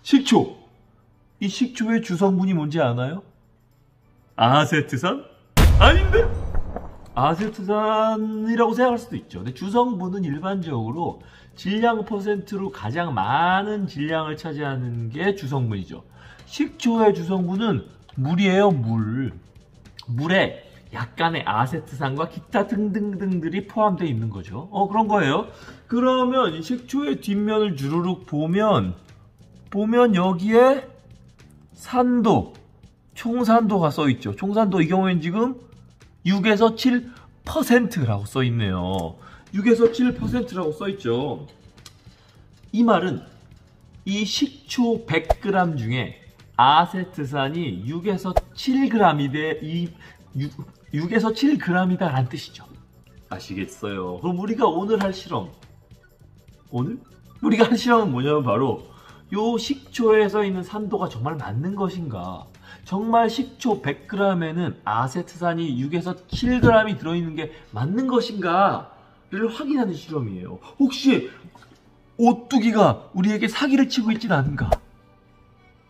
식초. 이 식초의 주성분이 뭔지 아나요? 아세트산? 아닌데? 아세트산이라고 생각할 수도 있죠. 근데 주성분은 일반적으로 질량 퍼센트로 가장 많은 질량을 차지하는 게 주성분이죠. 식초의 주성분은 물이에요, 물. 물에 약간의 아세트산과 기타 등등등들이 포함되어 있는 거죠. 그런 거예요. 그러면 식초의 뒷면을 주르륵 보면 여기에 산도, 총산도가 써있죠. 총산도 이 경우엔 지금 6에서 7%라고 써있네요. 6에서 7%라고 써있죠. 이 말은 이 식초 100g 중에 아세트산이 6에서 7g이다, 6에서 7g이다 라는 뜻이죠. 아시겠어요? 그럼 우리가 오늘 할 실험, 우리가 할 실험은 뭐냐면 바로 요 식초에 써 있는 산도가 정말 맞는 것인가, 정말 식초 100g에는 아세트산이 6에서 7g이 들어있는 게 맞는 것인가를 확인하는 실험이에요. 혹시 오뚜기가 우리에게 사기를 치고 있진 않은가?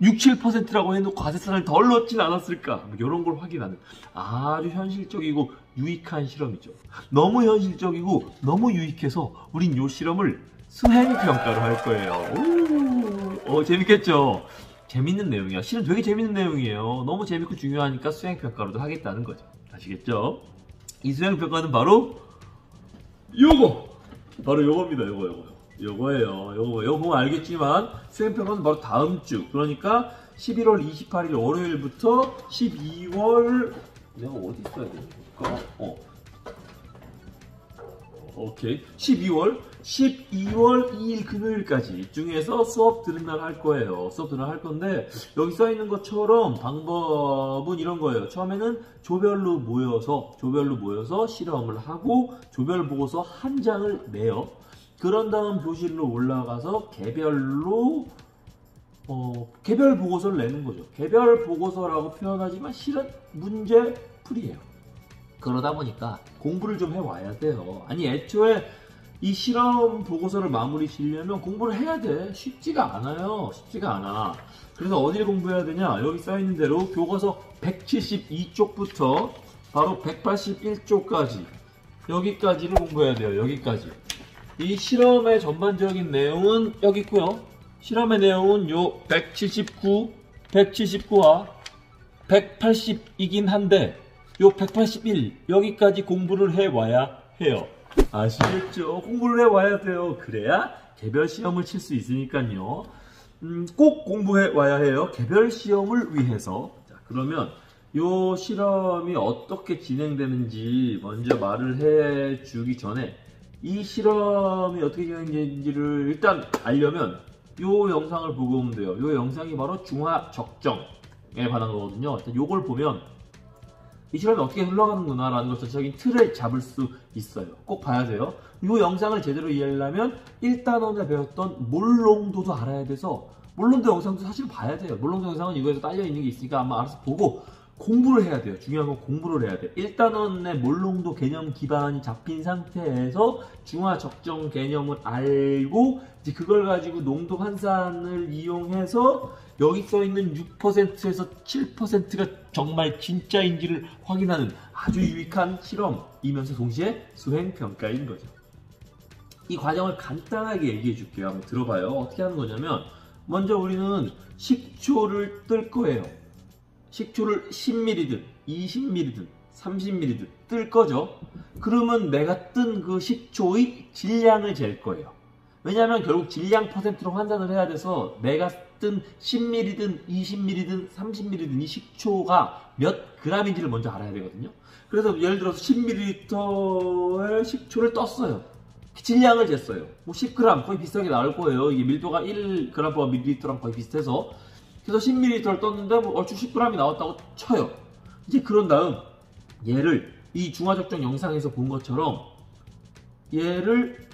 6, 7%라고 해놓고 아세트산을 덜 넣진 않았을까? 이런 걸 확인하는 아주 현실적이고 유익한 실험이죠. 너무 현실적이고 너무 유익해서 우린 이 실험을 수행평가로 할 거예요. 재밌겠죠? 재밌는 내용이야. 실은 되게 재밌는 내용이에요. 너무 재밌고 중요하니까 수행평가로도 하겠다는 거죠. 아시겠죠? 이 수행평가는 바로 요겁니다. 요거예요. 요거 보면 알겠지만 수행평가는 바로 다음 주, 그러니까 11월 28일 월요일부터 12월, 내가 어디 써야 되니까? 오케이. 12월 2일 금요일까지 중에서 수업 들은 날 할 거예요. 수업 들은 날 할 건데, 여기 써 있는 것처럼 방법은 이런 거예요. 처음에는 조별로 모여서 실험을 하고 조별 보고서 한 장을 내요. 그런 다음 교실로 올라가서 개별 보고서를 내는 거죠. 개별 보고서라고 표현하지만 실은 문제 풀이에요. 그러다 보니까 공부를 좀 해와야 돼요. 아니, 애초에 이 실험 보고서를 마무리 지으려면 공부를 해야 돼. 쉽지가 않아요. 쉽지가 않아. 그래서 어디를 공부해야 되냐? 여기 써있는 대로 교과서 172쪽부터 바로 181쪽까지, 여기까지를 공부해야 돼요. 여기까지. 이 실험의 전반적인 내용은 여기 있고요. 실험의 내용은 요 179와 180이긴 한데 요 181 여기까지 공부를 해와야 해요. 아시겠죠? 공부를 해와야 돼요. 그래야 개별 시험을 칠 수 있으니까요. 꼭 공부해와야 해요. 개별 시험을 위해서. 자, 그러면 요 실험이 어떻게 진행되는지 먼저 말을 해주기 전에, 이 실험이 어떻게 진행되는지를 일단 알려면 요 영상을 보고 오면 돼요. 요 영상이 바로 중화 적정에 관한 거거든요. 일단 요걸 보면 이 실험이 어떻게 흘러가는구나 라는 걸 전체적인 틀을 잡을 수 있어요. 꼭 봐야 돼요. 이 영상을 제대로 이해하려면 1단원에 배웠던 몰롱도도 알아야 돼서, 몰롱도 영상도 사실 봐야 돼요. 몰롱도 영상은 이거에서 딸려 있는 게 있으니까 아마 알아서 보고 공부를 해야 돼요. 중요한 건 공부를 해야 돼요. 1단원의 몰롱도 개념 기반이 잡힌 상태에서 중화 적정 개념을 알고 이제 그걸 가지고 농도 환산을 이용해서 여기 써있는 6%에서 7%가 정말 진짜인지를 확인하는 아주 유익한 실험이면서 동시에 수행평가인 거죠. 이 과정을 간단하게 얘기해 줄게요. 한번 들어봐요. 어떻게 하는 거냐면, 먼저 우리는 식초를 뜰 거예요. 식초를 10ml든 20ml든 30ml든 뜰 거죠. 그러면 내가 뜬 그 식초의 질량을 잴 거예요. 왜냐하면 결국 질량 퍼센트로 환산을 해야 돼서 내가 뜬 10ml든 20ml든 30ml든 이 식초가 몇 g인지를 먼저 알아야 되거든요. 그래서 예를 들어서 10ml의 식초를 떴어요. 질량을 쟀어요. 뭐 10g 거의 비슷하게 나올 거예요. 이게 밀도가 1g/ml랑 거의 비슷해서. 그래서 10ml를 떴는데 뭐 얼추 10g이 나왔다고 쳐요. 이제 그런 다음 얘를 이 중화적정 영상에서 본 것처럼 얘를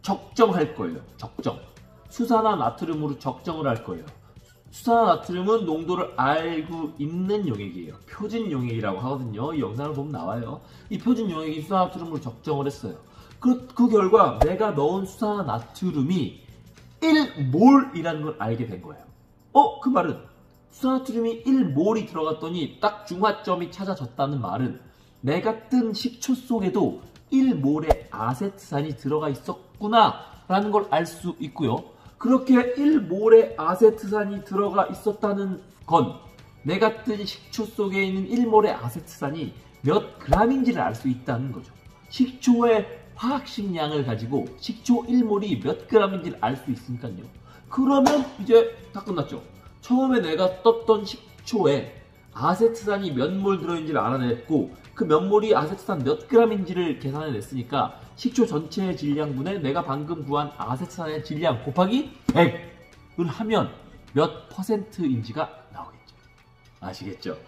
적정할 거예요. 적정. 수산화 나트륨으로 적정을 할 거예요. 수산화 나트륨은 농도를 알고 있는 용액이에요. 표준 용액이라고 하거든요. 이 영상을 보면 나와요. 이 표준 용액이 수산화 나트륨으로 적정을 했어요. 그 결과 내가 넣은 수산화 나트륨이 1몰이라는 걸 알게 된 거예요. 그 말은 수산나트륨이 1몰이 들어갔더니 딱 중화점이 찾아졌다는 말은 내가 뜬 식초 속에도 1몰의 아세트산이 들어가 있었구나 라는 걸 알 수 있고요. 그렇게 1몰의 아세트산이 들어가 있었다는 건 내가 뜬 식초 속에 있는 1몰의 아세트산이 몇 g인지를 알 수 있다는 거죠. 식초의 화학식량을 가지고 식초 1몰이 몇 g인지를 알 수 있으니까요. 그러면 이제 다 끝났죠. 처음에 내가 떴던 식초에 아세트산이 몇 몰 들어있는지를 알아냈고 그 몇 몰이 아세트산 몇 g인지를 계산해냈으니까 식초 전체의 질량분에 내가 방금 구한 아세트산의 질량 곱하기 100을 하면 몇 %인지가 나오겠죠. 아시겠죠?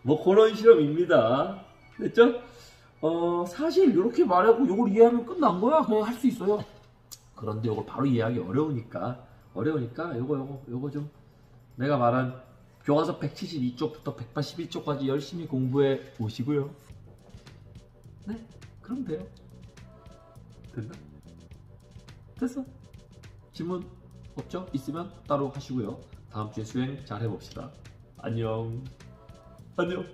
뭐 그런 실험입니다. 됐죠? 사실 이렇게 말하고 이걸 이해하면 끝난 거야. 그냥 할 수 있어요. 그런데 이걸 바로 이해하기 어려우니까 요거 좀 내가 말한 교과서 172쪽부터 181쪽까지 열심히 공부해 보시고요. 네, 그럼 돼요. 됐나? 됐어. 질문 없죠? 있으면 따로 하시고요. 다음 주에 수행 잘 해봅시다. 안녕. 안녕.